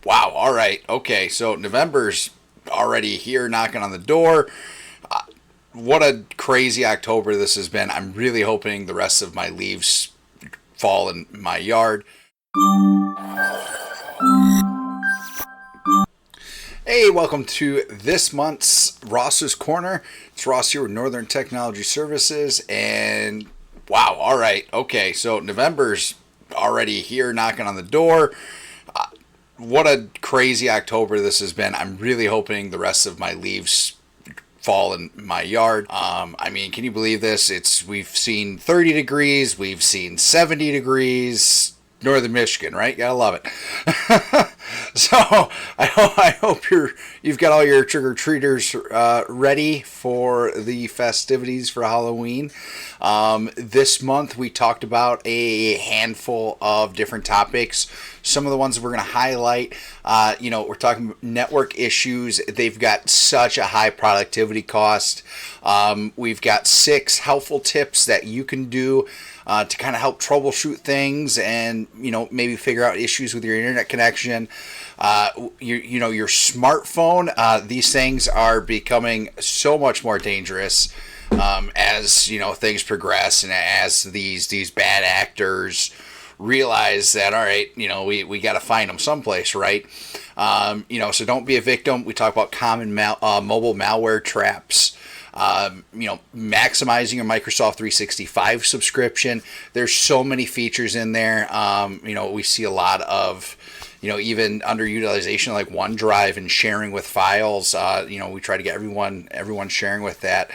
Wow. All right. Okay. So November's already here knocking on the door. What a crazy October this has been. I'm really hoping the rest of my leaves fall in my yard. Hey, welcome to this month's Ross's Corner. It's Ross here with Northern Technology Services. And wow. All right. Okay. So November's already here knocking on the door. What a crazy October this has been. I'm really hoping the rest of my leaves fall in my yard. Can you believe this? We've seen 30 degrees, we've seen 70 degrees. Northern Michigan, right? Gotta love it. So I hope you've got all your trick or treaters ready for the festivities for Halloween. This month we talked about a handful of different topics. Some of the ones that we're going to highlight, we're talking network issues. They've got such a high productivity cost. We've got 6 helpful tips that you can do to kind of help troubleshoot things and, maybe figure out issues with your internet connection. Your smartphone, these things are becoming so much more dangerous as, things progress and as these bad actors realize that, all right, we got to find them someplace, right? So don't be a victim. We talk about common mobile malware traps. Maximizing your Microsoft 365 subscription. There's so many features in there. We see a lot of, even underutilization like OneDrive and sharing with files. We try to get everyone sharing with that.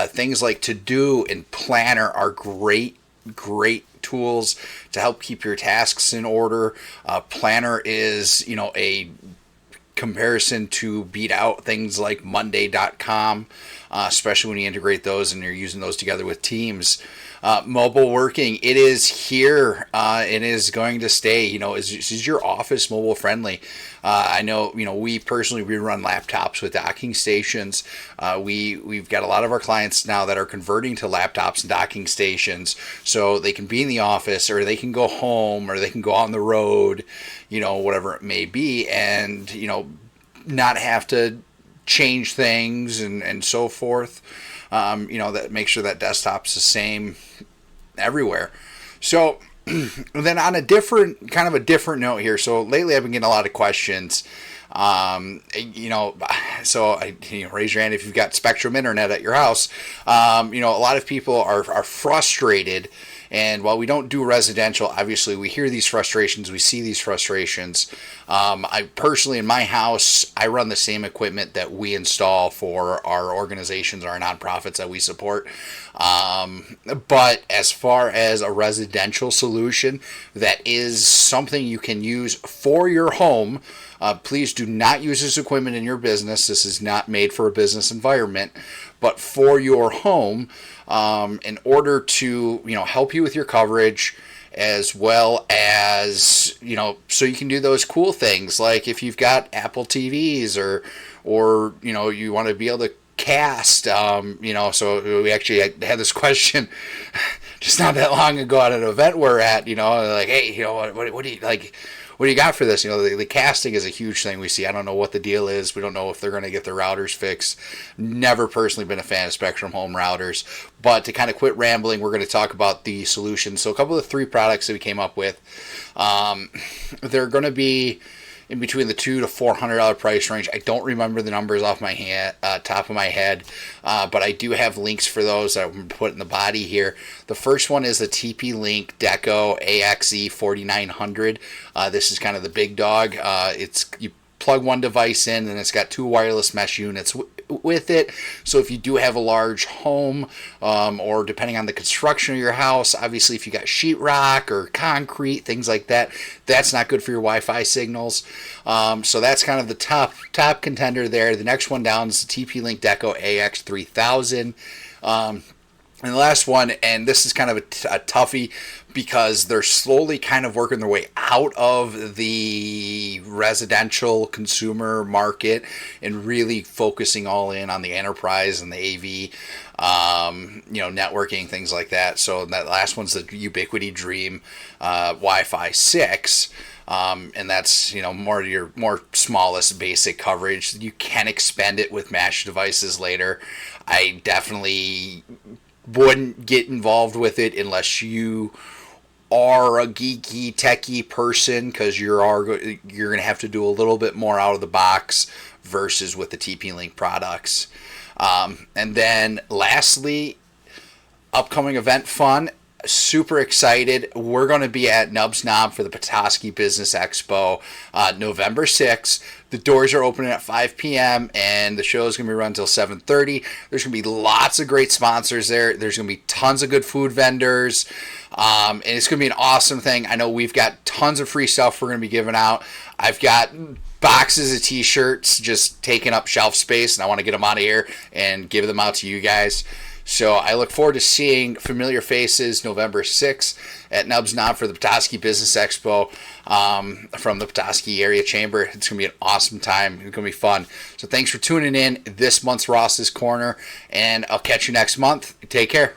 Things like To Do and Planner are great tools to help keep your tasks in order. Planner is, a comparison to beat out things like Monday.com, especially when you integrate those and you're using those together with Teams. Mobile working, it is here. It is going to stay. Is your office mobile friendly? I know, we run laptops with docking stations. We've got a lot of our clients now that are converting to laptops and docking stations so they can be in the office or they can go home or they can go on the road, whatever it may be, and, not have to change things and so forth. That make sure that desktop's the same everywhere. So then on a different note here. So lately I've been getting a lot of questions. Raise your hand if you've got Spectrum internet at your house. A lot of people are frustrated. And while we don't do residential, obviously we hear these frustrations, we see these frustrations. I personally, in my house, I run the same equipment that we install for our organizations, our nonprofits that we support. But as far as a residential solution that is something you can use for your home, please do not use this equipment in your business. This is not made for a business environment, but for your home, in order to, help you with your coverage, as well as, so you can do those cool things. Like if you've got Apple TVs or you want to be able to cast, so we actually had this question just not that long ago at an event we're at, like, hey, what do you like? What do you got for this? The casting is a huge thing we see. I don't know what the deal is. We don't know if they're going to get their routers fixed. Never personally been a fan of Spectrum home routers. But to kind of quit rambling, we're going to talk about the solutions. So a couple of 3 products that we came up with. They're going to be in between the $200 to $400 price range. I don't remember the numbers off my top of my head, but I do have links for those that I'm going to put in the body here. The first one is the TP-Link Deco AXE 4900. This is kind of the big dog. You plug one device in and it's got 2 wireless mesh units with it. So if you do have a large home, or depending on the construction of your house, obviously if you got sheetrock or concrete, things like that, that's not good for your Wi-Fi signals. So that's kind of the top contender there. The next one down is the TP-Link Deco AX3000. And the last one, and this is kind of a toughie because they're slowly kind of working their way out of the residential consumer market and really focusing all in on the enterprise and the AV, networking, things like that. So that last one's the Ubiquiti Dream Wi-Fi 6. and that's, you know, more your more smallest basic coverage. You can expand it with mesh devices later. I definitely wouldn't get involved with it unless you are a geeky techie person, because you're going to have to do a little bit more out of the box versus with the TP-Link products. And then lastly, upcoming event fun. Super excited. We're going to be at Nubs Knob for the Petoskey Business Expo November 6th. The doors are opening at 5 p.m. and the show is going to be run until 7:30. There's going to be lots of great sponsors there. There's going to be tons of good food vendors. And it's going to be an awesome thing. I know we've got tons of free stuff we're going to be giving out. I've got boxes of t-shirts just taking up shelf space, and I want to get them out of here and give them out to you guys. So I look forward to seeing familiar faces November 6th at Nubs Knob for the Petoskey Business Expo from the Petoskey Area Chamber. It's going to be an awesome time. It's going to be fun. So thanks for tuning in this month's Ross's Corner, and I'll catch you next month. Take care.